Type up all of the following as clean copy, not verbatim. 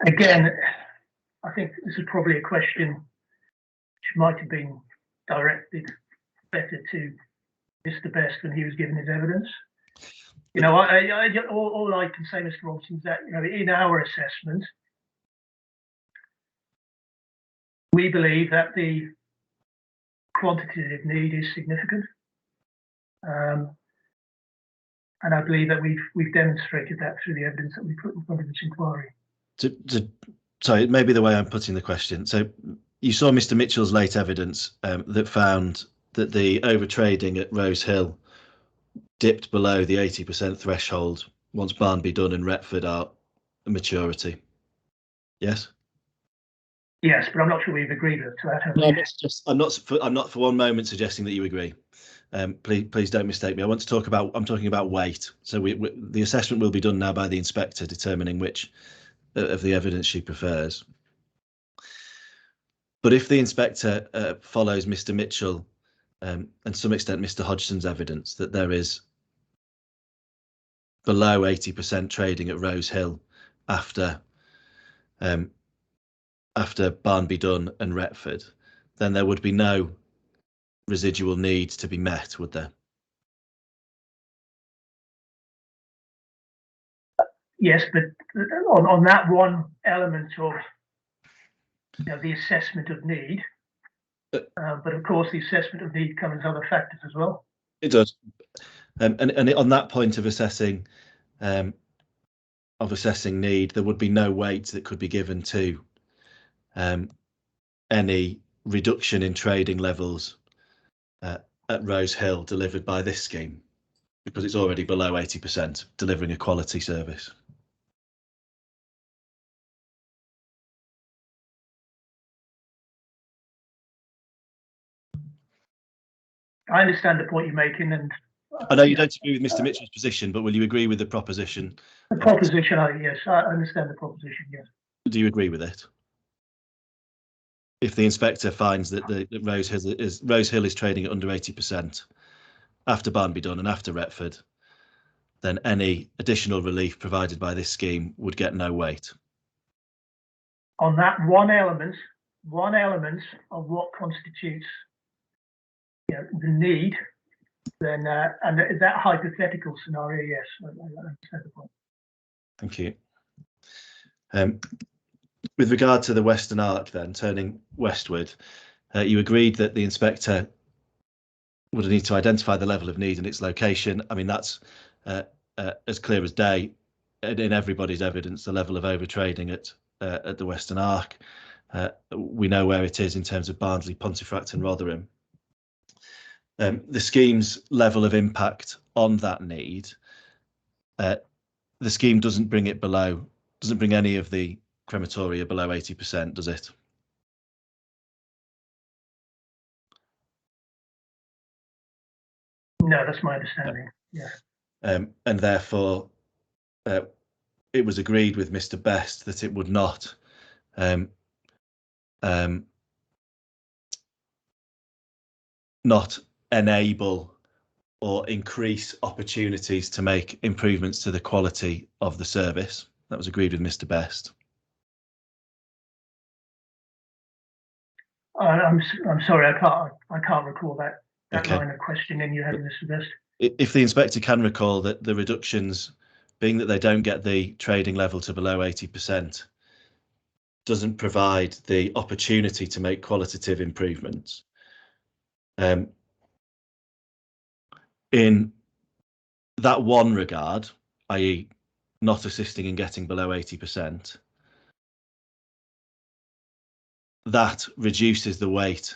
Again, I think this is probably a question which might have been directed better to Mr. Best when he was giving his evidence. You know, all I can say, Mr. Robson, is that, you know, in our assessment, we believe that the quantitative need is significant, and I believe that we've demonstrated that through the evidence that we put in front of this inquiry. Sorry, it may be the way I'm putting the question. So you saw Mr. Mitchell's late evidence that found that the overtrading at Rose Hill dipped below the 80% threshold once Barnby Dunn and Retford are a maturity. Yes? Yes, but I'm not sure we've agreed with that. No, I'm not for one moment suggesting that you agree. Please don't mistake me. I'm talking about weight. So the assessment will be done now by the inspector, determining which of the evidence she prefers. But if the inspector follows Mr. Mitchell and to some extent Mr. Hodgson's evidence that there is below 80% trading at Rose Hill after Barnby Dunn and Retford, then there would be no residual need to be met, would there? Yes, but on that one element of, you know, the assessment of need, but of course the assessment of need covers other factors as well. It does, and on that point of assessing need, there would be no weight that could be given to any reduction in trading levels at Rose Hill delivered by this scheme, because it's already below 80%, delivering a quality service. I understand the point you're making, and I know you don't agree with Mr. Mitchell's position, but will you agree with the proposition? The proposition, yes, I understand the proposition, yes. Do you agree with it? If the inspector finds that Rose Hill is trading at under 80% after Barnby Dunn and after Retford, then any additional relief provided by this scheme would get no weight. On that one element of what constitutes, you know, the need, then and that hypothetical scenario, yes, I understand the point. Thank you. With regard to the Western Arc, then turning westward, you agreed that the inspector would need to identify the level of need and its location. I mean, that's as clear as day in everybody's evidence. The level of overtrading at the Western Arc, we know where it is in terms of Barnsley, Pontefract, and Rotherham. The scheme's level of impact on that need, the scheme doesn't bring any of the crematoria below 80%, does it? No, that's my understanding. Yeah. And therefore, it was agreed with Mr. Best that it would not not enable or increase opportunities to make improvements to the quality of the service. That was agreed with Mr. Best. I'm sorry, I can't recall that Okay. line of questioning you had, Mr. Best. If the inspector can recall that the reductions, being that they don't get the trading level to below 80%, doesn't provide the opportunity to make qualitative improvements. In that one regard, i.e. not assisting in getting below 80%, that reduces the weight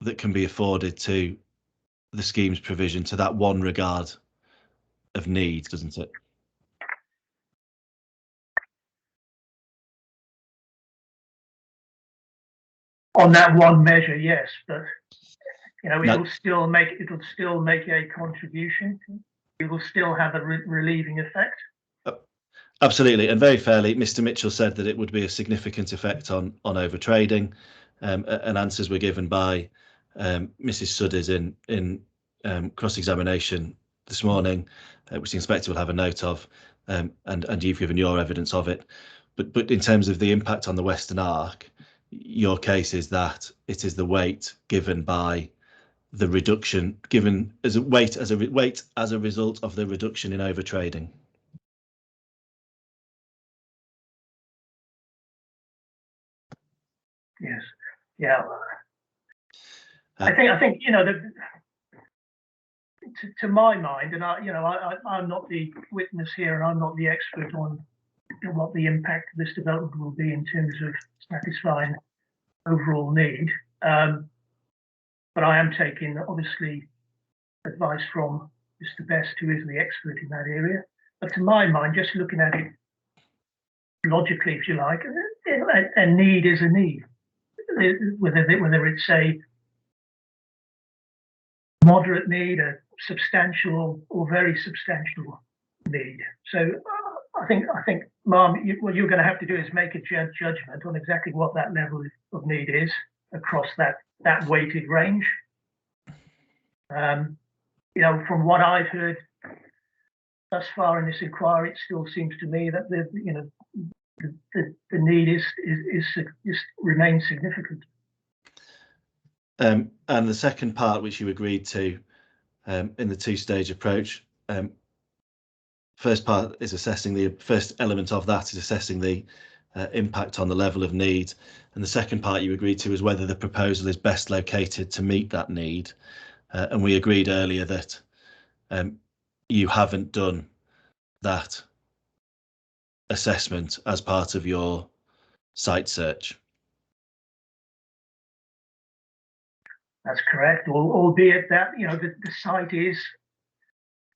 that can be afforded to the scheme's provision to that one regard of need, doesn't it? On that one measure, yes, but you know, it'll still make a contribution. It will still have a relieving effect. Absolutely, and very fairly, Mr. Mitchell said that it would be a significant effect on overtrading, and answers were given by Mrs. Sudders in cross-examination this morning, which the inspector will have a note of, and you've given your evidence of it. but in terms of the impact on the Western Arc, your case is that it is the weight given by the reduction, given as a weight as a result of the reduction in overtrading. Yes. Yeah. I think to my mind, and I'm not the witness here, and I'm not the expert on what the impact of this development will be in terms of satisfying overall need. But I am taking, obviously, advice from Mr. Best, who is the expert in that area. But to my mind, just looking at it logically, if you like, a need is a need, whether it's a moderate need, a substantial or very substantial need. So I think, Ma'am, what you're going to have to do is make a judgment on exactly what that level of need is across that weighted range. From what I've heard thus far in this inquiry, it still seems to me that the need is remains significant. And the second part, which you agreed to in the two-stage approach, first part is assessing the first element of that is assessing the impact on the level of need, and the second part you agreed to is whether the proposal is best located to meet that need. And we agreed earlier that you haven't done that assessment as part of your site search. That's correct, albeit that the site is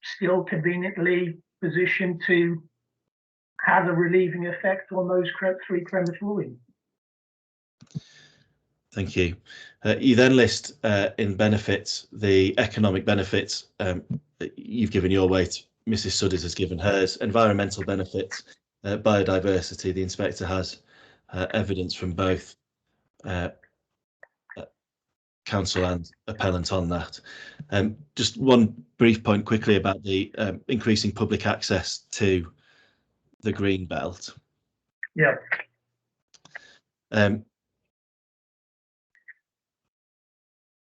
still conveniently positioned to have a relieving effect on those 3 crematoriums. Thank you. You then list in benefits the economic benefits. You've given your weight, Mrs. Sudders has given hers. Environmental benefits, biodiversity. The inspector has evidence from both council and appellant on that. Just one brief point quickly about the increasing public access to the green belt. Yeah.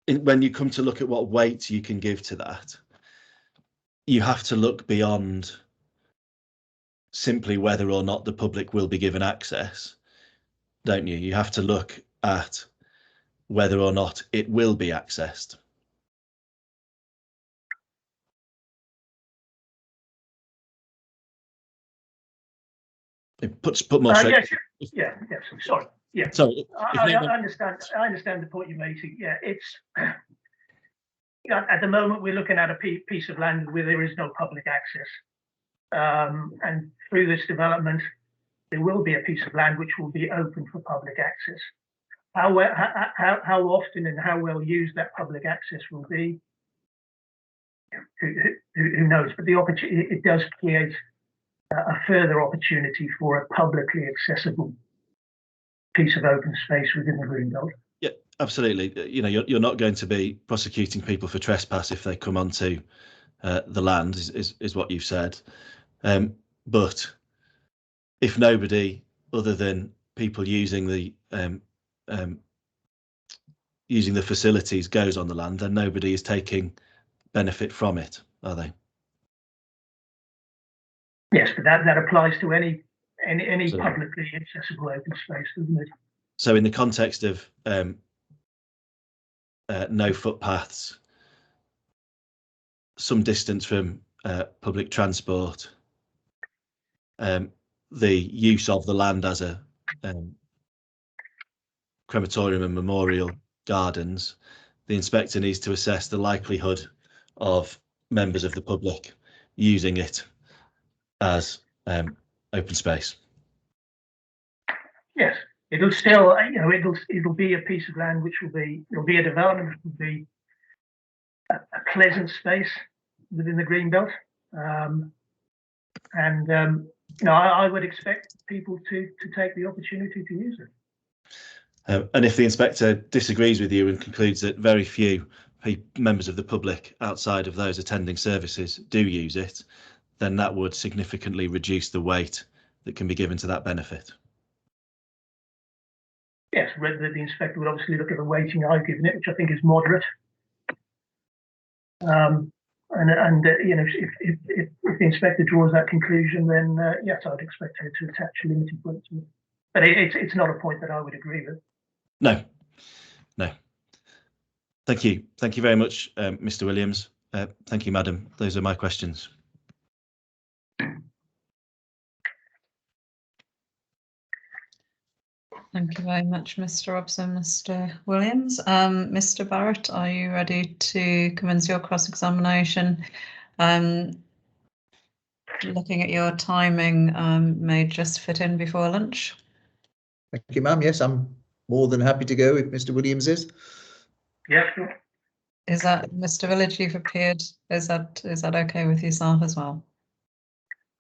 When you come to look at what weight you can give to that, you have to look beyond simply whether or not the public will be given access, don't you? You have to look at whether or not it will be accessed. Put more straight. Yes, sorry. Yeah. Sorry. I understand the point you're making. Yeah, it's at the moment we're looking at a piece of land where there is no public access, and through this development, there will be a piece of land which will be open for public access. How often and how well used that public access will be, who knows? But the opportunity, it does create a further opportunity for a publicly accessible piece of open space within the green belt. Yeah, absolutely. You're not going to be prosecuting people for trespass if they come onto the land, is what you've said. But if nobody other than people using the facilities goes on the land, then nobody is taking benefit from it, are they? Yes, but that applies to any publicly accessible open space, doesn't it? So in the context of no footpaths, some distance from public transport, the use of the land as a crematorium and memorial gardens, the inspector needs to assess the likelihood of members of the public using it as open space. Yes, it'll still, it'll be a piece of land which it'll be a development which will be a pleasant space within the green belt, I would expect people to take the opportunity to use it. And if the inspector disagrees with you and concludes that very few members of the public outside of those attending services do use it, then that would significantly reduce the weight that can be given to that benefit. Yes, the inspector would obviously look at the weighting I've given it, which I think is moderate. You know, if the inspector draws that conclusion, then yes, I'd expect her to attach a limited point to it. But it's not a point that I would agree with. No, no. Thank you very much, Mr. Williams. Thank you, Madam. Those are my questions. Thank you very much, Mr. Robson, Mr. Williams. Mr. Barrett, are you ready to commence your cross-examination? Looking at your timing, may just fit in before lunch. Thank you, ma'am. Yes, I'm more than happy to go if Mr. Williams is. Yeah, sure. Is that Mr. Village? You've appeared. Is that okay with yourself as well?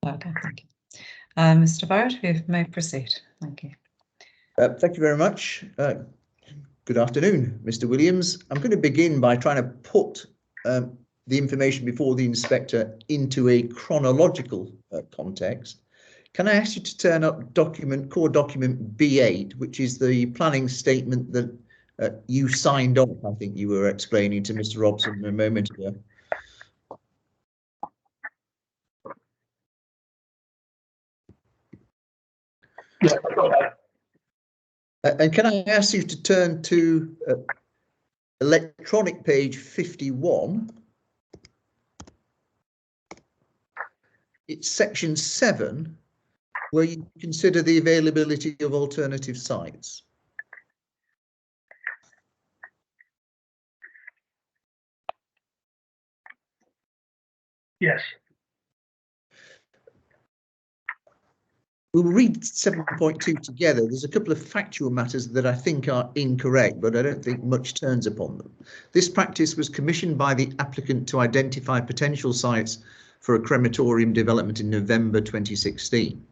Okay, thank you. Mr. Barrett, you may proceed. Thank you. Thank you very much. Good afternoon, Mr. Williams. I'm going to begin by trying to put the information before the inspector into a chronological context. Can I ask you to turn up core document B8, which is the planning statement that you signed off, I think you were explaining to Mr. Robson a moment ago. Yeah, I've got that. And can I ask you to turn to electronic page 51? It's section 7, where you consider the availability of alternative sites. Yes. We'll read 7.2 together. There's a couple of factual matters that I think are incorrect, but I don't think much turns upon them. This practice was commissioned by the applicant to identify potential sites for a crematorium development in November 2016.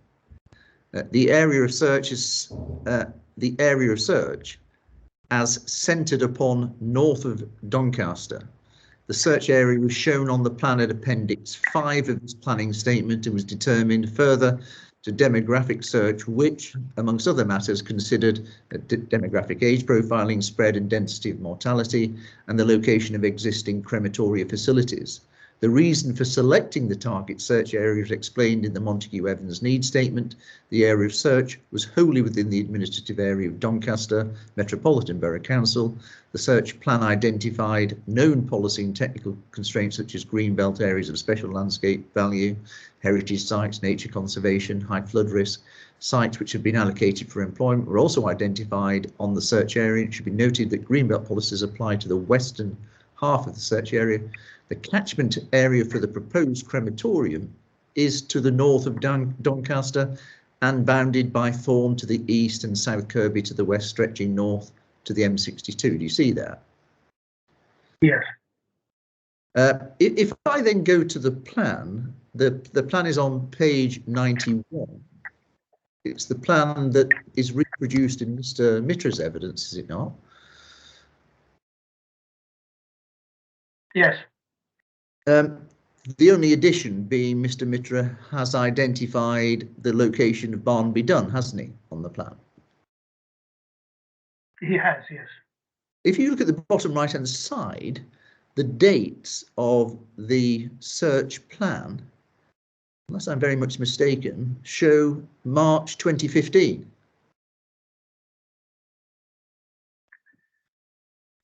The area of search as centred upon north of Doncaster. The search area was shown on the plan at Appendix 5 of this planning statement and was determined further to demographic search, which, amongst other matters, considered demographic age profiling, spread and density of mortality, and the location of existing crematoria facilities. The reason for selecting the target search area is explained in the Montague Evans needs statement. The area of search was wholly within the administrative area of Doncaster Metropolitan Borough Council. The search plan identified known policy and technical constraints such as greenbelt areas of special landscape value, heritage sites, nature conservation, high flood risk. Sites which have been allocated for employment were also identified on the search area. It should be noted that greenbelt policies apply to the western half of the search area. The catchment area for the proposed crematorium is to the north of Doncaster and bounded by Thorn to the east and South Kirby to the west, stretching north to the M62. Do you see that? Yes. If I then go to the plan, the plan is on page 91. It's the plan that is reproduced in Mr. Mitra's evidence, is it not? Yes. The only addition being Mr. Mitra has identified the location of Barnby Dun, hasn't he, on the plan? He has, yes. If you look at the bottom right hand side, the dates of the search plan, unless I'm very much mistaken, show March 2015.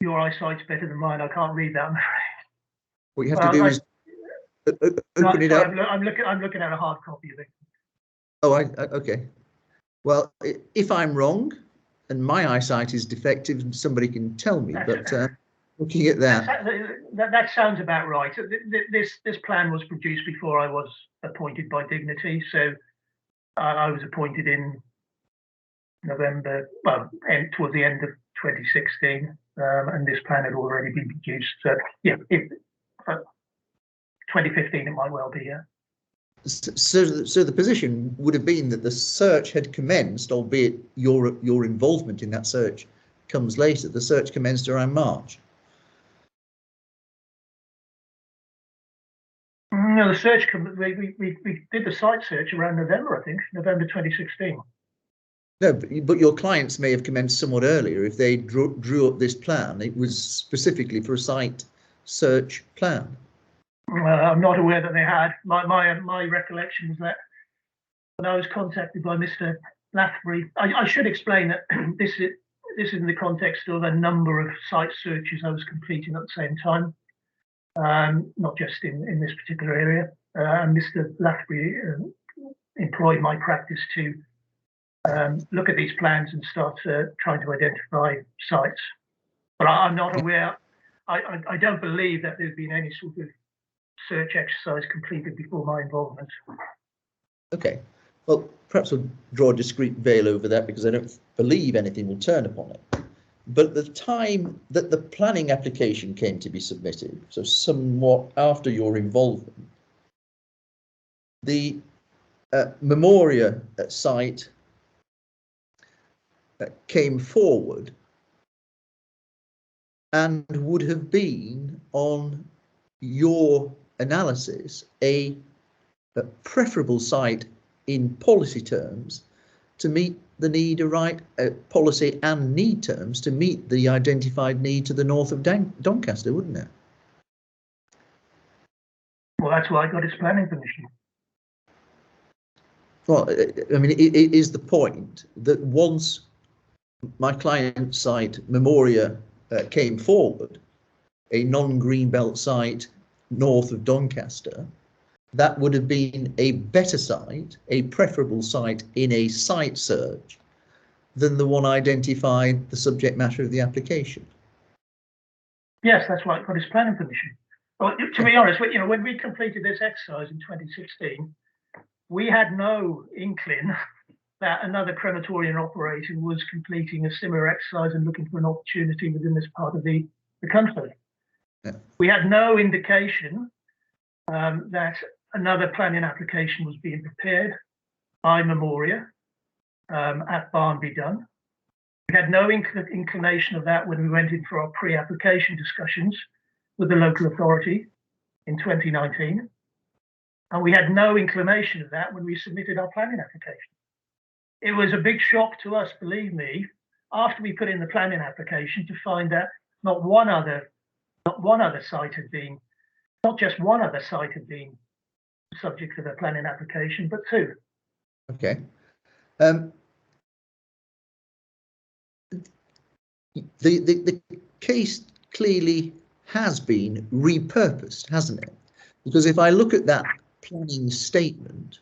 Your eyesight's better than mine. I can't read that, I'm afraid. What you have to do is open it up. I'm looking at a hard copy of it. Oh, okay. Well, if I'm wrong and my eyesight is defective, somebody can tell me. But looking at that, that sounds about right. This plan was produced before I was appointed by Dignity, so I was appointed in November, well, towards the end of 2016, and this plan had already been produced. So yeah, 2015 it might well be, yeah. So the position would have been that the search had commenced, albeit your involvement in that search comes later. The search commenced around March. No, the search, we did the site search around November, I think, November 2016. No, but your clients may have commenced somewhat earlier. If they drew up this plan, it was specifically for a site search plan. I'm not aware that they had. My recollection was that when I was contacted by Mr. Lathbury, I should explain that this is in the context of a number of site searches I was completing at the same time, not just in this particular area. Mr. Lathbury employed my practice to look at these plans and start trying to identify sites. But I'm not aware, I don't believe that there's been any sort of search exercise completed before my involvement. Okay, well, perhaps we'll draw a discreet veil over that because I don't believe anything will turn upon it. But at the time that the planning application came to be submitted, so somewhat after your involvement, the Memoria site came forward and would have been, on your analysis, a preferable site in policy terms to meet the need, policy and need terms to meet the identified need to the north of Doncaster, wouldn't it? Well, that's why I got its planning permission. Well, I mean, it is the point that once my client site, Memoria, came forward, a non-greenbelt site north of Doncaster, that would have been a better site, a preferable site in a site search than the one identified the subject matter of the application. Yes, that's why I got its planning permission. Well, to be honest, when we completed this exercise in 2016, we had no inkling that another crematorium operator was completing a similar exercise and looking for an opportunity within this part of the country. Yeah. We had no indication that another planning application was being prepared by Memoria at Barnby Dun. We had no inclination of that when we went in for our pre-application discussions with the local authority in 2019. And we had no inclination of that when we submitted our planning application. It was a big shock to us, believe me, after we put in the planning application to find that not just one other site had been subject to the planning application, but two. Okay. The case clearly has been repurposed, hasn't it? Because if I look at that planning statement,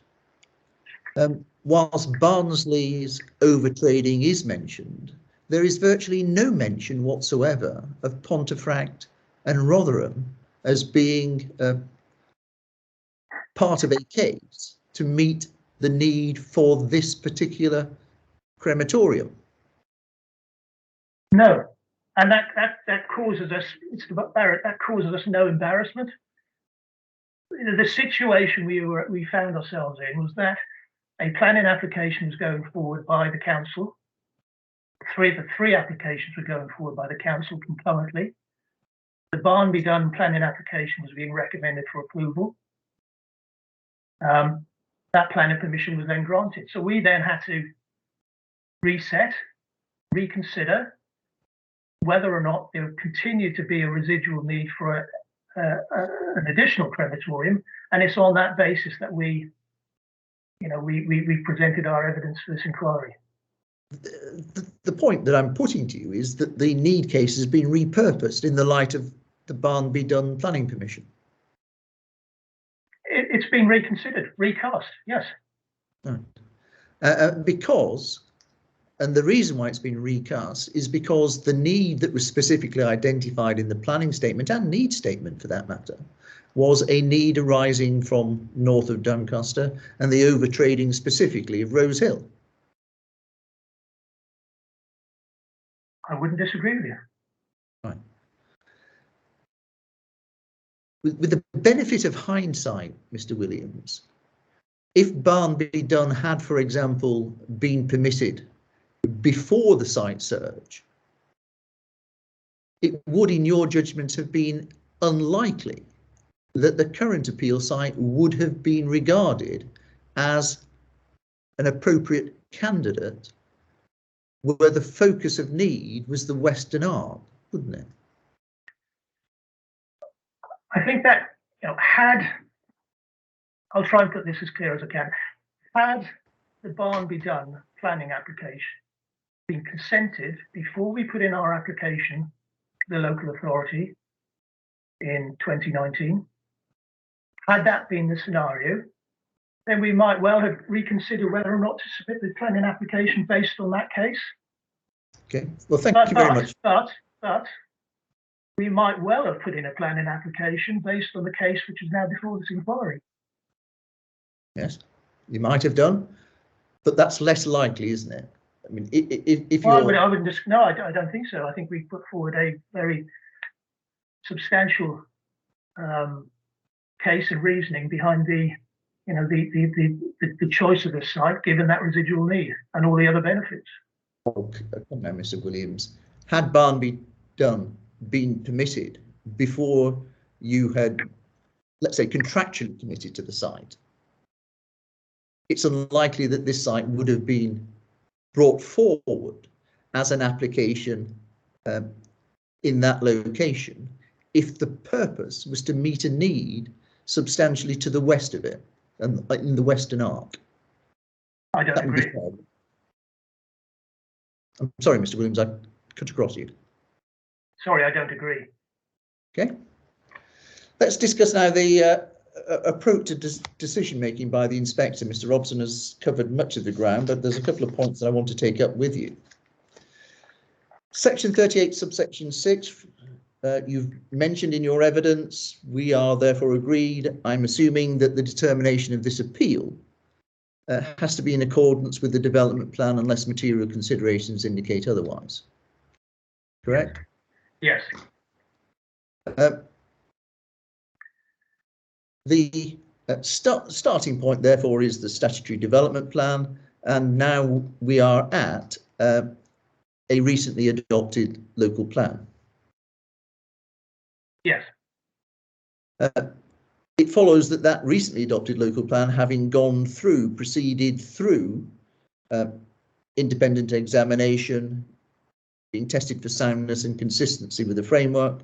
whilst Barnsley's overtrading is mentioned, there is virtually no mention whatsoever of Pontefract and Rotherham as being part of a case to meet the need for this particular crematorium. No, and that causes us, that causes us no embarrassment. The situation we found ourselves in was that a planning application was going forward by the council. The three applications were going forward by the council concurrently. The Barnby Dun planning application was being recommended for approval. That planning permission was then granted. So we then had to reconsider whether or not there would continue to be a residual need for an additional crematorium, and it's on that basis that we presented our evidence for this inquiry. The point that I'm putting to you is that the need case has been repurposed in the light of the Barnby Dun planning permission. It's been reconsidered, recast, yes. Right. Because, and the reason why it's been recast is because the need that was specifically identified in the planning statement and need statement for that matter was a need arising from north of Doncaster and the overtrading specifically of Rose Hill. I wouldn't disagree with you. Right. With the benefit of hindsight, Mr. Williams, if Barnby Dun had, for example, been permitted before the site search, it would, in your judgment, have been unlikely that the current appeal site would have been regarded as an appropriate candidate where the focus of need was the Western Arc, wouldn't it? I think that, I'll try and put this as clear as I can. Had the Barnby Done planning application been consented before we put in our application to the local authority in 2019, had that been the scenario, then we might well have reconsidered whether or not to submit the planning application based on that case. Okay, well, thank you very much. But we might well have put in a planning application based on the case which is now before this inquiry. Yes, you might have done, but that's less likely, isn't it? I mean, if well, you're... I wouldn't just, no, I don't think so. I think we put forward a very substantial case and reasoning behind the choice of the site, given that residual need and all the other benefits. Okay, now, Mr. Williams, had Barnby Done been permitted before you had, let's say, contractually committed to the site, it's unlikely that this site would have been brought forward as an application in that location if the purpose was to meet a need substantially to the west of it and in the Western Arc. I don't agree. I'm sorry, Mr. Williams, I cut across you. Sorry, I don't agree. Okay. Let's discuss now the approach to decision making by the inspector. Mr. Robson has covered much of the ground, but there's a couple of points that I want to take up with you. Section 38, subsection 6, you've mentioned in your evidence, we are therefore agreed, I'm assuming that the determination of this appeal has to be in accordance with the development plan unless material considerations indicate otherwise. Correct? Yes. The starting point, therefore, is the statutory development plan, and now we are at a recently adopted local plan. Yes. It follows that that recently adopted local plan, having gone through, proceeded through independent examination, being tested for soundness and consistency with the framework,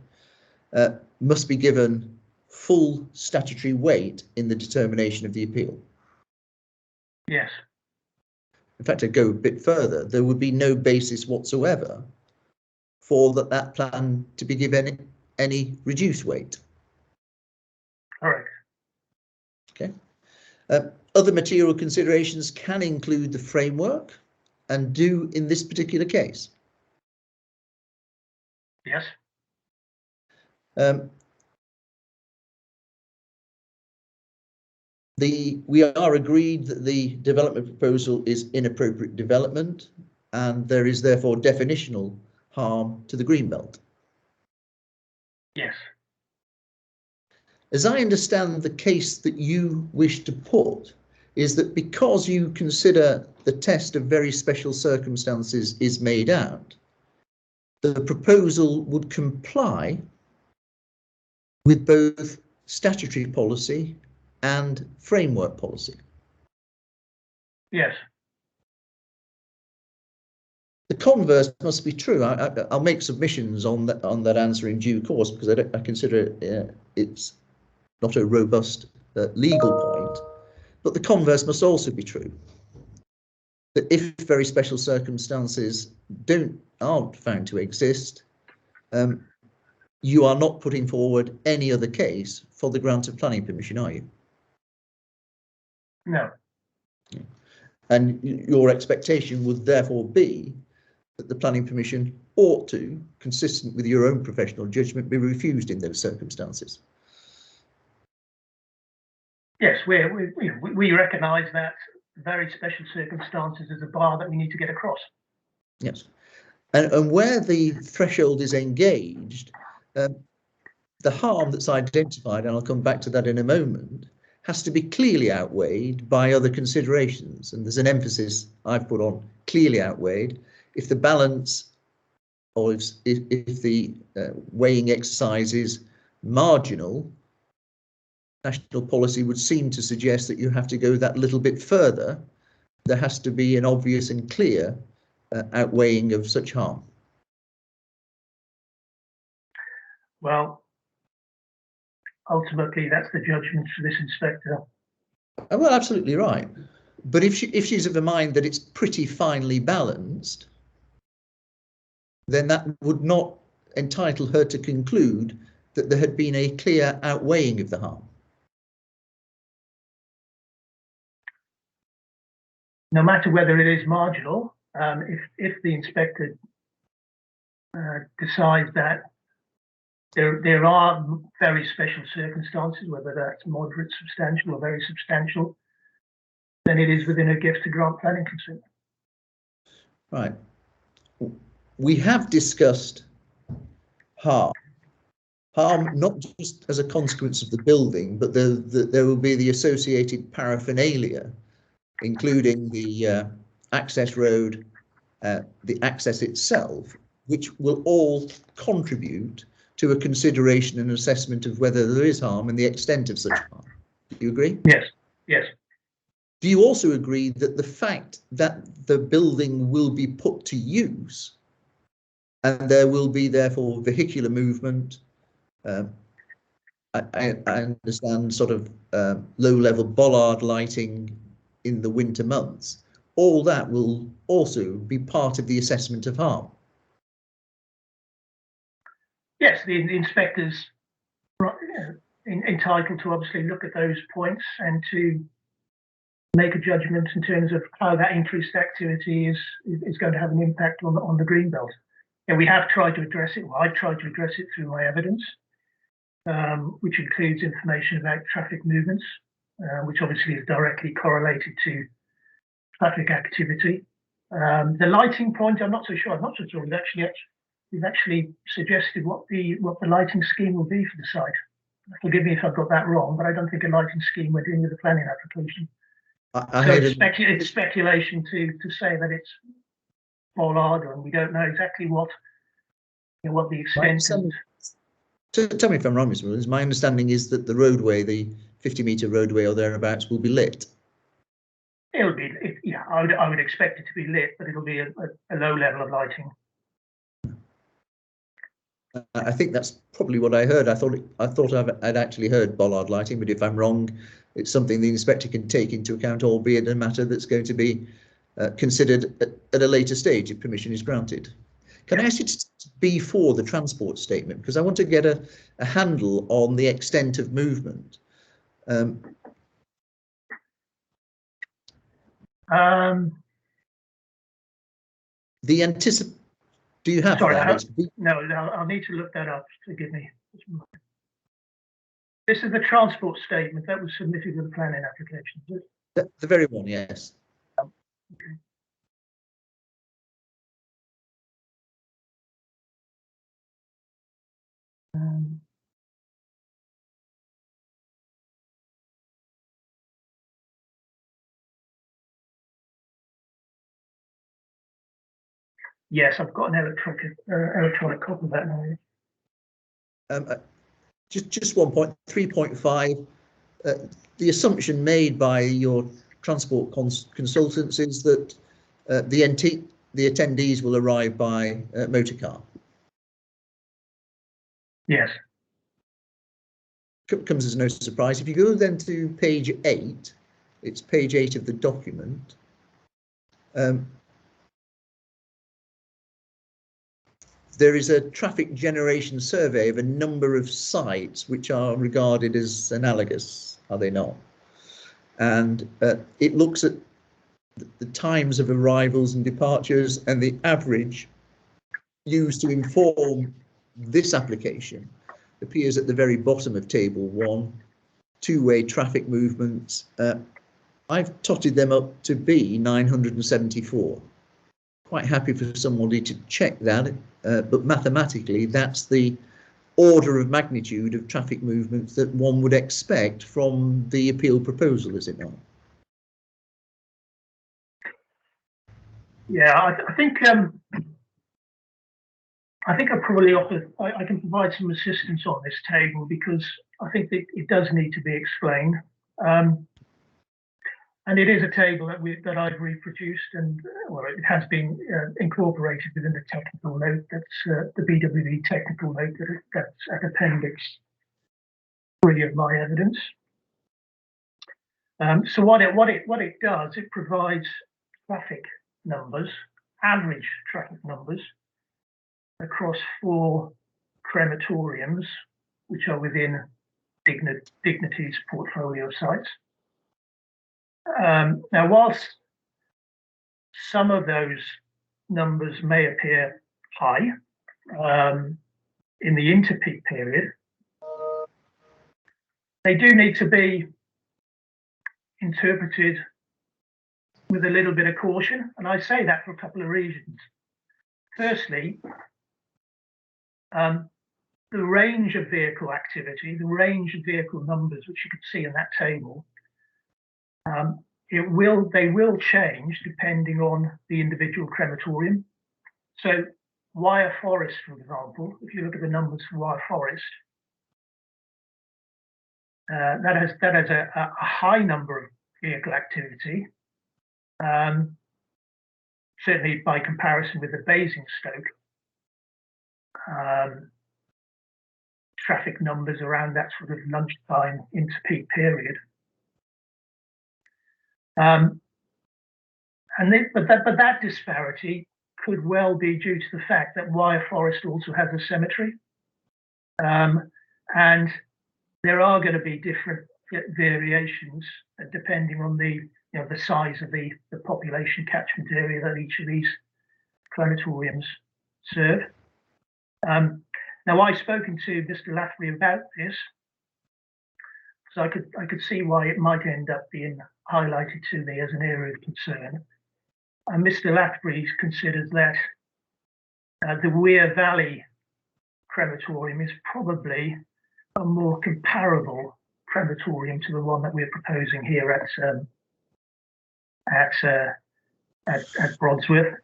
must be given full statutory weight in the determination of the appeal. Yes. In fact, I'd go a bit further. There would be no basis whatsoever for that plan to be given any reduced weight. Correct. Okay. Other material considerations can include the framework and do in this particular case. Yes. We are agreed that the development proposal is inappropriate development and there is therefore definitional harm to the greenbelt. Yes. As I understand the case that you wish to put is that because you consider the test of very special circumstances is made out, the proposal would comply with both statutory policy and framework policy. Yes. The converse must be true. I'll make submissions on that answer in due course because I consider it's not a robust legal point, but the converse must also be true. That if very special circumstances aren't found to exist, you are not putting forward any other case for the grant of planning permission, are you? No. And your expectation would therefore be that the planning permission ought to, consistent with your own professional judgment, be refused in those circumstances. Yes, we recognise that very special circumstances is a bar that we need to get across. Yes, and where the threshold is engaged, the harm that's identified, and I'll come back to that in a moment, has to be clearly outweighed by other considerations. And there's an emphasis I've put on clearly outweighed. If the balance, or if the weighing exercise is marginal, national policy would seem to suggest that you have to go that little bit further. There has to be an obvious and clear outweighing of such harm? Well, ultimately, that's the judgment for this inspector. Oh, well, absolutely right. But if she's of a mind that it's pretty finely balanced, then that would not entitle her to conclude that there had been a clear outweighing of the harm. No matter whether it is marginal, if the inspector decides that there are very special circumstances, whether that's moderate, substantial, or very substantial, then it is within her gift to grant planning consent. Right. We have discussed harm. Harm not just as a consequence of the building, but there will be the associated paraphernalia, including the access road, the access itself, which will all contribute to a consideration and assessment of whether there is harm and the extent of such harm. Do you agree? Yes, yes. Do you also agree that the fact that the building will be put to use and there will be therefore vehicular movement, I understand sort of low-level bollard lighting in the winter months, all that will also be part of the assessment of harm? Yes, the inspector's entitled to obviously look at those points and to make a judgment in terms of how that increased activity is going to have an impact on the green belt. And we have tried to address it. Well, I've tried to address it through my evidence, which includes information about traffic movements, which obviously is directly correlated to traffic activity. The lighting point, I'm not so sure. I'm not so sure. We've actually suggested what the lighting scheme will be for the site. Forgive me if I've got that wrong, but I don't think a lighting scheme went in with the planning application. It's speculation to say that it's bollard, and we don't know exactly what the extent. Tell me if I'm wrong, Mr. Williams. My understanding is that the roadway, the 50-metre roadway or thereabouts, will be lit. It'll be, yeah. I would expect it to be lit, but it'll be a low level of lighting. I think that's probably what I heard. I thought I'd actually heard bollard lighting, but if I'm wrong, it's something the inspector can take into account, albeit a matter that's going to be considered at a later stage if permission is granted. Can I ask you to be for the transport statement, because I want to get a handle on the extent of movement. The anticipation. Do you have that? No, I'll need to look that up. Forgive me. This is the transport statement that was submitted with the planning application. The very one, yes. Okay. Yes, I've got an electronic copy of that now. Just 1 point, 3.5. The assumption made by your transport consultants is that the attendees will arrive by motor car. Yes. Comes as no surprise. If you go then to page 8, it's page 8 of the document. There is a traffic generation survey of a number of sites which are regarded as analogous, are they not? And it looks at the times of arrivals and departures, and the average used to inform this application appears at the very bottom of table 1, two-way traffic movements. I've totted them up to be 974. Quite happy for somebody to check that, but mathematically that's the order of magnitude of traffic movements that one would expect from the appeal proposal, is it not? Yeah, I think I probably I can provide some assistance on this table, because I think that it does need to be explained. And And it is a table that I've reproduced, and well, it has been incorporated within the technical note. That's the BWV technical note that's at Appendix 3 of my evidence. So what it does, it provides traffic numbers, average traffic numbers, across 4 crematoriums, which are within Dignity's portfolio of sites. Now, whilst some of those numbers may appear high in the inter-peak period, they do need to be interpreted with a little bit of caution, and I say that for a couple of reasons. Firstly, the range of vehicle activity, the range of vehicle numbers, which you can see in that table, they will change depending on the individual crematorium. So Wyre Forest, for example, if you look at the numbers for Wyre Forest, that has a high number of vehicle activity, certainly by comparison with the Basingstoke traffic numbers around that sort of lunchtime into peak period. But that disparity could well be due to the fact that Wyre Forest also has a cemetery, and there are going to be different variations depending on the size of the population catchment area that each of these crematoriums serve. Now, I've spoken to Mr. Lafferty about this, so I could see why it might end up being highlighted to me as an area of concern. And Mr. Lafferty considers that the Weir Valley crematorium is probably a more comparable crematorium to the one that we're proposing here at Brodsworth.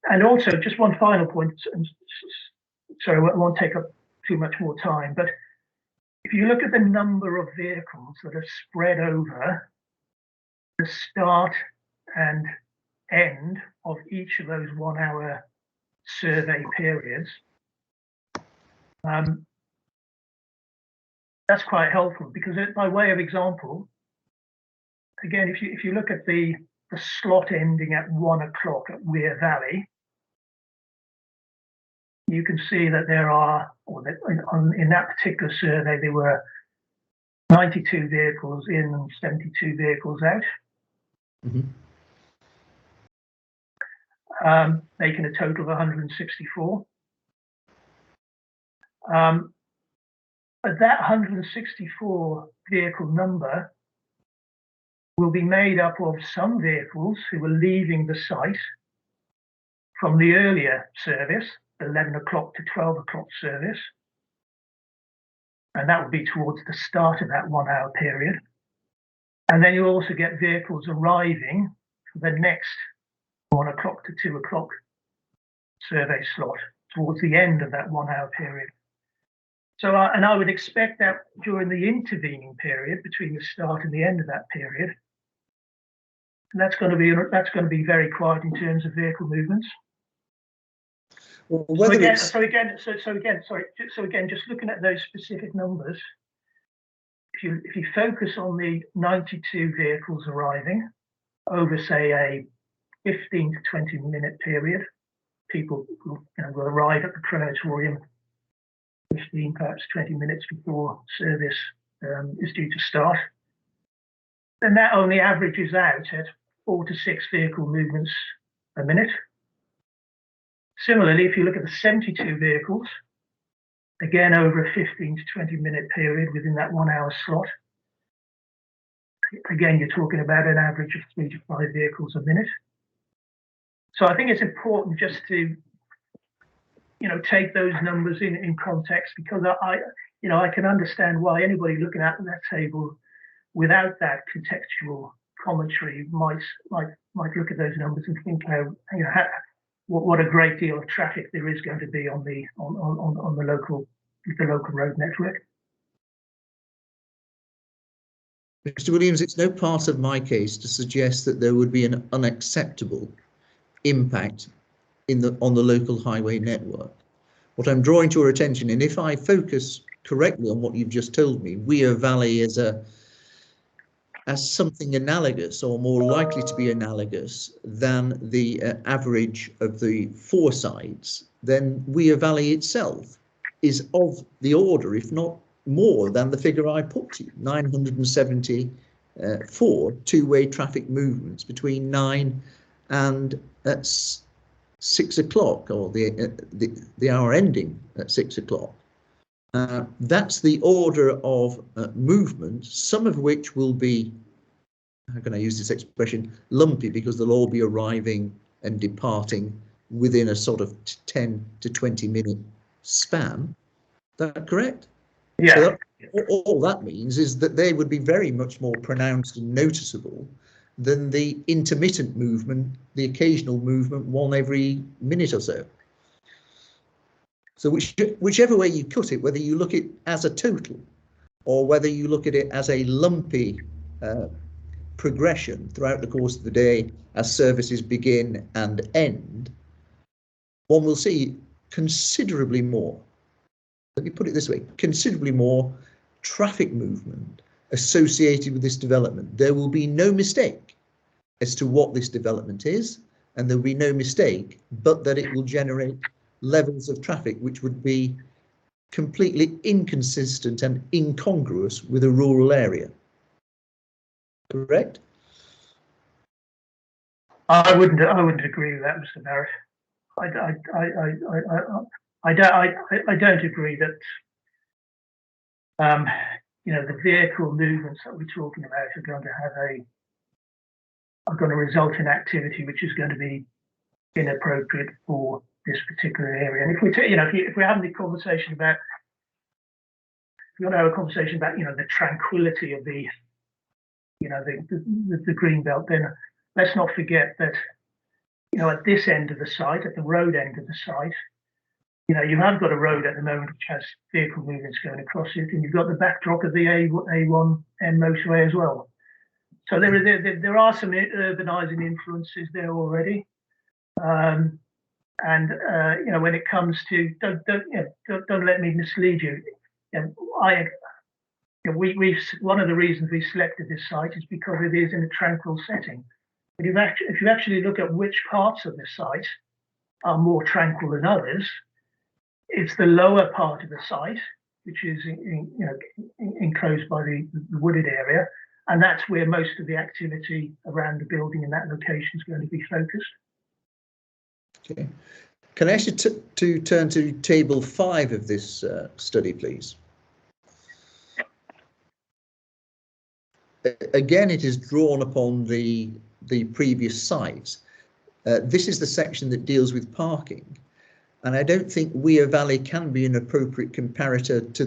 And also, just one final point, and sorry, I won't take up too much more time, but if you look at the number of vehicles that are spread over the start and end of each of those 1 hour survey periods, that's quite helpful, because by way of example, again, if you look at the slot ending at 1 o'clock at Weir Valley, you can see that there are, or that in that particular survey, there were 92 vehicles in and 72 vehicles out, making a total of 164. But that 164 vehicle number will be made up of some vehicles who were leaving the site from the earlier service, 11 o'clock to 12 o'clock service, and that will be towards the start of that 1 hour period. And then you'll also get vehicles arriving for the next 1 o'clock to 2 o'clock survey slot towards the end of that 1 hour period. So, and I would expect that during the intervening period between the start and the end of that period, that's going to be very quiet in terms of vehicle movements. Well, So again, just looking at those specific numbers, if you focus on the 92 vehicles arriving over, say, a 15 to 20 minute period, people will arrive at the crematorium 15, perhaps 20 minutes before service is due to start, then that only averages out at 4 to 6 vehicle movements a minute. Similarly, if you look at the 72 vehicles, again over a 15 to 20 minute period within that 1 hour slot, again, you're talking about an average of 3 to 5 vehicles a minute. So I think it's important just to, take those numbers in context, because I can understand why anybody looking at that table without that contextual commentary might look at those numbers and think, what a great deal of traffic there is going to be on the local road network. Mr. Williams, it's no part of my case to suggest that there would be an unacceptable impact on the local highway network. What I'm drawing to your attention, and if I focus correctly on what you've just told me, Weir Valley as something analogous or more likely to be analogous than the average of the four sites, then Weir Valley itself is of the order, if not more than the figure I put to you, 974 two-way traffic movements between 9 and 6 o'clock, or the hour ending at 6 o'clock. That's the order of movement, some of which will be, how can I use this expression, lumpy, because they'll all be arriving and departing within a sort of 10 to 20 minute span. Is that correct? Yeah. So all that means is that they would be very much more pronounced and noticeable than the intermittent movement, the occasional movement, one every minute or so. So whichever way you cut it, whether you look at it as a total or whether you look at it as a lumpy progression throughout the course of the day as services begin and end, one will see considerably more, let me put it this way, considerably more traffic movement associated with this development. There will be no mistake as to what this development is, and there will be no mistake but that it will generate levels of traffic which would be completely inconsistent and incongruous with a rural area. Correct? I wouldn't agree with that, Mr. Barrett. I don't agree that the vehicle movements that we're talking about are going to result in activity which is going to be inappropriate for this particular area. And if we're having the conversation about, if we want to have a conversation about the tranquility of the green belt, then let's not forget that at this end of the site, at the road end of the site, you have got a road at the moment which has vehicle movements going across it, and you've got the backdrop of the A1M motorway as well. So there are some urbanising influences there already, and when it comes to don't let me mislead you. One of the reasons we selected this site is because it is in a tranquil setting. But if you actually look at which parts of the site are more tranquil than others, it's the lower part of the site, which is enclosed by the wooded area, and that's where most of the activity around the building in that location is going to be focused. Okay. Can I ask you to turn to table 5 of this study, please? Again, it is drawn upon the previous sites. This is the section that deals with parking, and I don't think Weir Valley can be an appropriate comparator to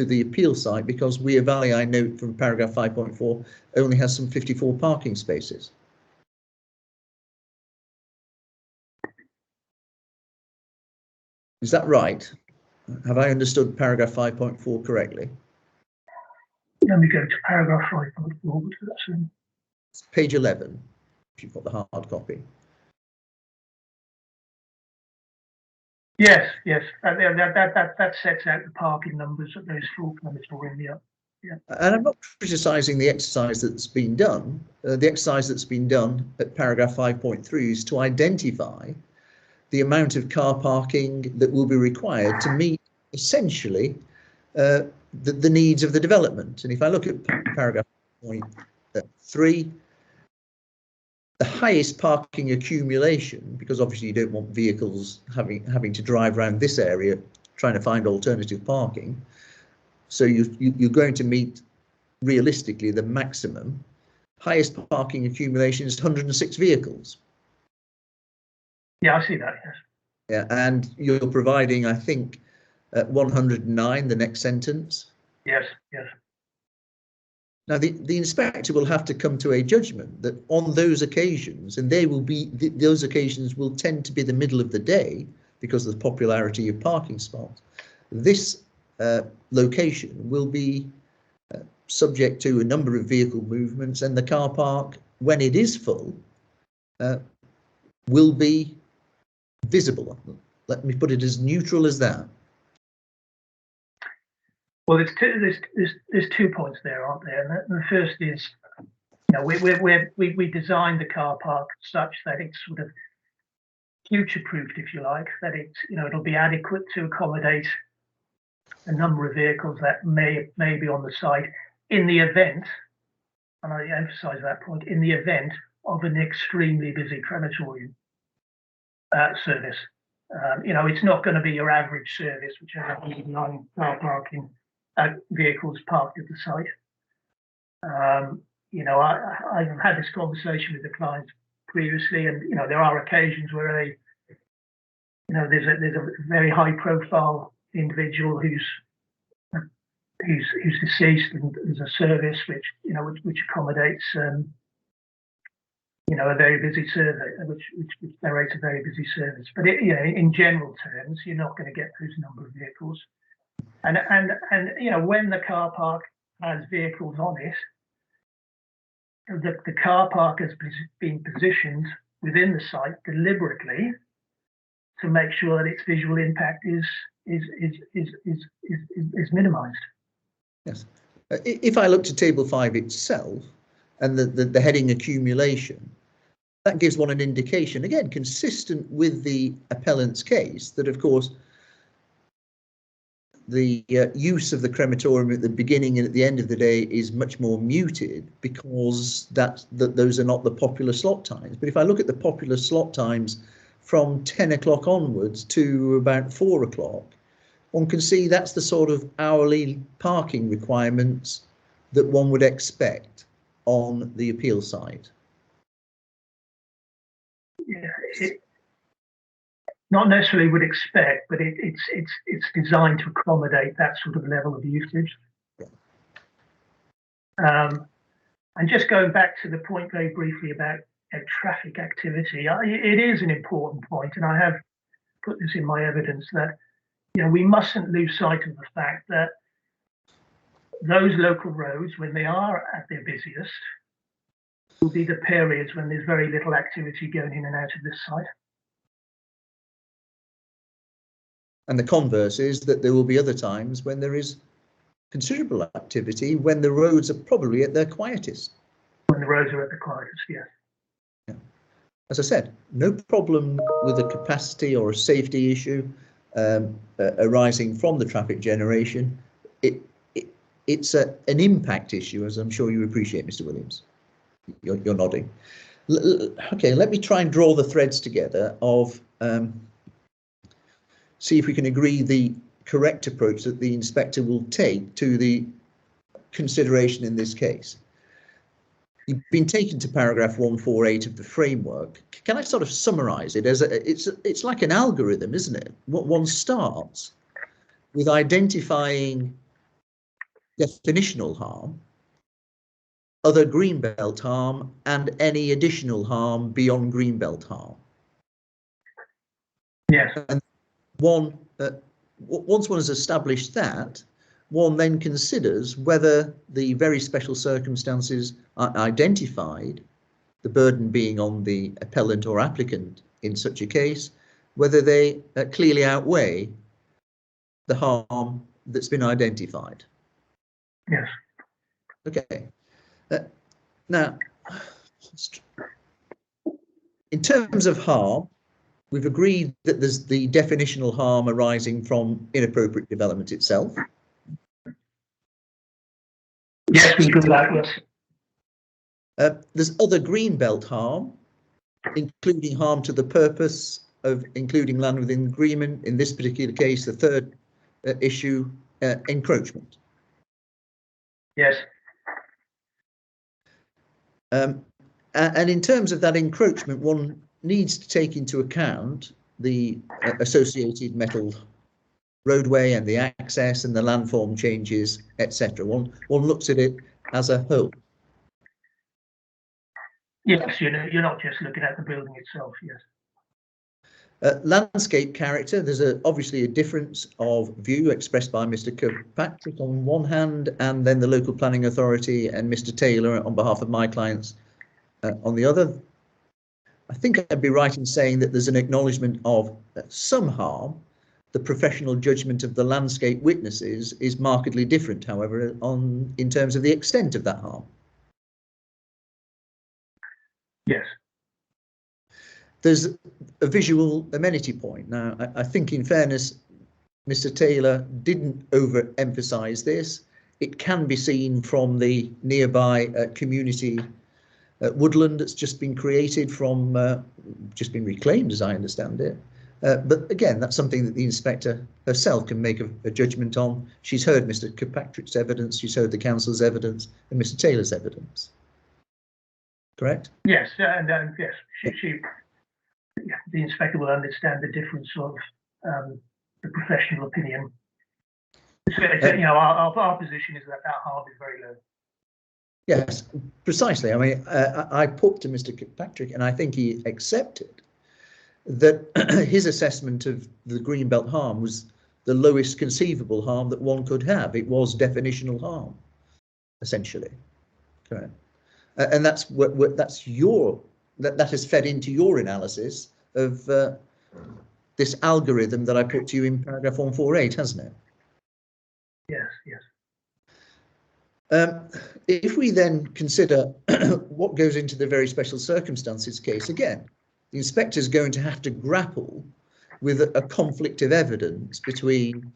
the appeal site, because Weir Valley, I note from paragraph 5.4, only has some 54 parking spaces. Is that right? Have I understood paragraph 5.4 correctly? Let me go to paragraph 5.4. It's page 11, if you've got the hard copy. Yes. That sets out the parking numbers that those floor plans are in. Yeah. And I'm not criticising the exercise that's been done. The exercise that's been done at paragraph 5.3 is to identify the amount of car parking that will be required to meet essentially the needs of the development. And if I look at paragraph 3, the highest parking accumulation, because obviously you don't want vehicles having to drive around this area trying to find alternative parking. So you're going to meet realistically the maximum. Highest parking accumulation is 106 vehicles. Yeah, I see that, yes. Yeah, and you're providing, I think, 109, the next sentence. Yes. Now, the inspector will have to come to a judgment that on those occasions, and those occasions will tend to be the middle of the day because of the popularity of parking spots, this location will be subject to a number of vehicle movements, and the car park, when it is full, will be visible. Let me put it as neutral as that. Well, there's 2 points there, aren't there? And the first is, you know, we designed the car park such that it's sort of future-proofed, if you like, that it's, you know, it'll be adequate to accommodate a number of vehicles that may be on the site in the event, and I emphasise that point, in the event of an extremely busy crematorium service. You know, it's not going to be your average service, which has 109 car parking vehicles parked at the site. You know, I've had this conversation with the clients previously, and you know, there are occasions where they, you know, there's a very high profile individual who's deceased, and there's a service which, you know, which accommodates you know, a very busy service, which narrates a very busy service. But you know, in general terms, you're not going to get those number of vehicles. And you know, when the car park has vehicles on it, the car park has been positioned within the site deliberately to make sure that its visual impact is minimised. Yes. If I look to Table 5 itself and the heading accumulation, that gives one an indication, again, consistent with the appellant's case, that of course the use of the crematorium at the beginning and at the end of the day is much more muted, because those are not the popular slot times. But if I look at the popular slot times from 10 o'clock onwards to about 4 o'clock, one can see that's the sort of hourly parking requirements that one would expect on the appeal side. Yeah, not necessarily would expect, but it's designed to accommodate that sort of level of usage. And just going back to the point very briefly about traffic activity, it is an important point, and I have put this in my evidence, that you know, we mustn't lose sight of the fact that those local roads, when they are at their busiest, will be the periods when there's very little activity going in and out of this site. And the converse is that there will be other times when there is considerable activity, when the roads are probably at their quietest. When the roads are at the quietest, yes. Yeah. As I said, no problem with a capacity or a safety issue arising from the traffic generation. It's an impact issue, as I'm sure you appreciate, Mr. Williams. You're nodding. Okay, let me try and draw the threads together of see if we can agree the correct approach that the inspector will take to the consideration in this case. You've been taken to paragraph 148 of the framework. Can I sort of summarise it as it's like an algorithm, isn't it? What one starts with identifying definitional harm, other greenbelt harm, and any additional harm beyond greenbelt harm. Yes. And one, once one has established that, one then considers whether the very special circumstances are identified, the burden being on the appellant or applicant in such a case, whether they clearly outweigh the harm that's been identified. Yes. Okay. Now, in terms of harm, we've agreed that there's the definitional harm arising from inappropriate development itself. Yes, we do that, yes. There's other greenbelt harm, including harm to the purpose of including land within agreement. In this particular case, the third issue, encroachment. Yes. And in terms of that encroachment, one needs to take into account the associated metal roadway and the access and the landform changes, etc. One looks at it as a whole. Yes, you're not just looking at the building itself, yes. Landscape character, there's obviously a difference of view expressed by Mr. Kirkpatrick on one hand, and then the local planning authority and Mr. Taylor on behalf of my clients on the other. I think I'd be right in saying that there's an acknowledgement of some harm. The professional judgment of the landscape witnesses is markedly different, however, in terms of the extent of that harm. Yes. There's a visual amenity point. Now, I think in fairness, Mr. Taylor didn't overemphasize this. It can be seen from the nearby community woodland that's just been created from, just been reclaimed as I understand it. But again, that's something that the inspector herself can make a judgment on. She's heard Mr. Kirkpatrick's evidence, she's heard the council's evidence and Mr. Taylor's evidence. Correct? Yes, and yes, the inspector will understand the difference of the professional opinion. So, you know, our position is that harm is very low. Yes, precisely. I mean, I put to Mr. Kirkpatrick, and I think he accepted that his assessment of the Greenbelt harm was the lowest conceivable harm that one could have. It was definitional harm, essentially. Correct. And that's that has fed into your analysis of this algorithm that I put to you in paragraph 148, hasn't it? Yes, yes. If we then consider what goes into the very special circumstances case, again, the inspector is going to have to grapple with a conflict of evidence between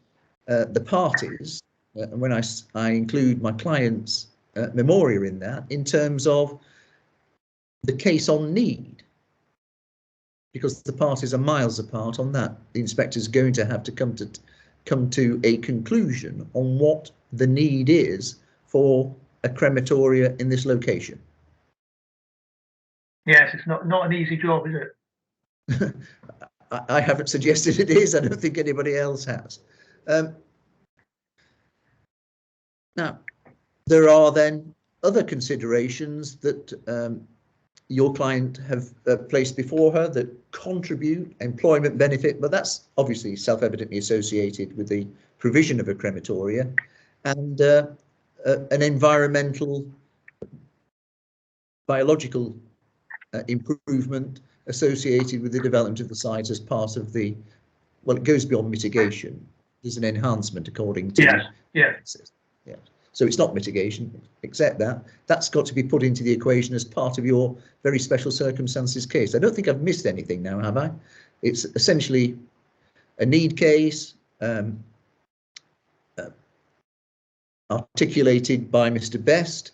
the parties, and when I include my client's memoria in that, in terms of the case on need, because the parties are miles apart on that. The inspector is going to have to come to a conclusion on what the need is for a crematoria in this location. Yes, it's not an easy job, is it? I haven't suggested it is. I don't think anybody else has. Now, there are then other considerations that your client have placed before her that contribute employment benefit, but that's obviously self-evidently associated with the provision of a crematoria, and an environmental, biological improvement associated with the development of the site as part of the, well, it goes beyond mitigation. There's an enhancement according to. Yes, yes. Yeah. So it's not mitigation, except that's got to be put into the equation as part of your very special circumstances case. I don't think I've missed anything now, have I? It's essentially a need case articulated by Mr. Best,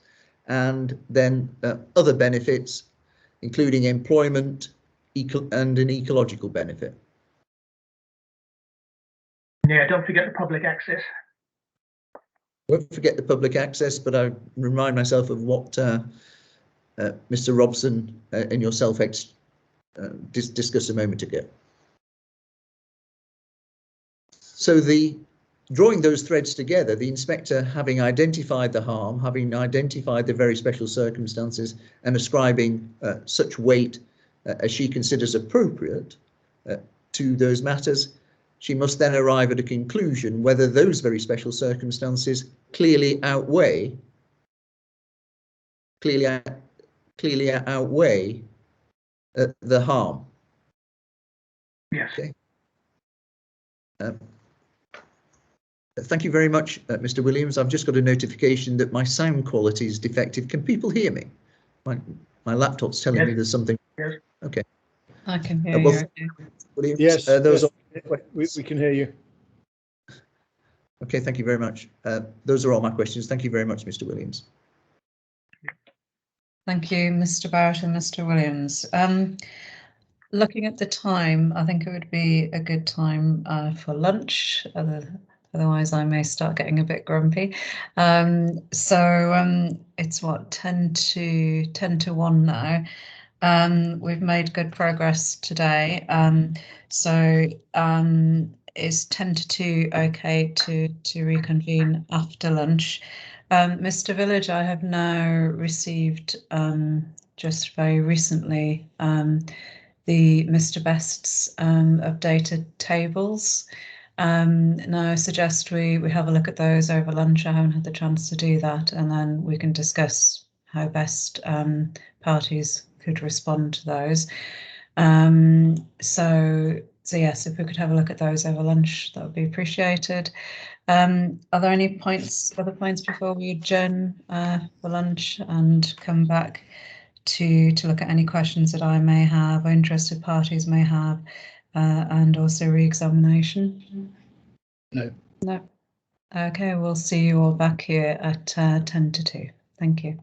and then other benefits, including employment and an ecological benefit. Yeah, don't forget the public access. Won't forget the public access, but I remind myself of what Mr. Robson and yourself discussed a moment ago. So drawing those threads together, the inspector, having identified the harm, having identified the very special circumstances and ascribing such weight as she considers appropriate to those matters, she must then arrive at a conclusion whether those very special circumstances clearly outweigh the harm. Yes. Okay. Thank you very much, Mr. Williams. I've just got a notification that my sound quality is defective. Can people hear me? My laptop's telling me there's something. Yes. Okay. I can hear you. Williams, yes, those we can hear you. Okay, thank you very much. Those are all my questions. Thank you very much, Mr. Williams. Thank you, Mr. Barrett and Mr. Williams. Looking at the time, I think it would be a good time for lunch. Otherwise, I may start getting a bit grumpy. It's what, 10 to 1 now. We've made good progress today. Is 10 to 2 okay to reconvene after lunch? Mr. Village, I have now received just very recently the Mr. Best's updated tables. Now I suggest we have a look at those over lunch. I haven't had the chance to do that, and then we can discuss how best parties could respond to those. So yes, if we could have a look at those over lunch, that would be appreciated. Are there any other points before we adjourn for lunch and come back to look at any questions that I may have or interested parties may have, and also re-examination? No. No. Okay, we'll see you all back here at 10 to 2. Thank you.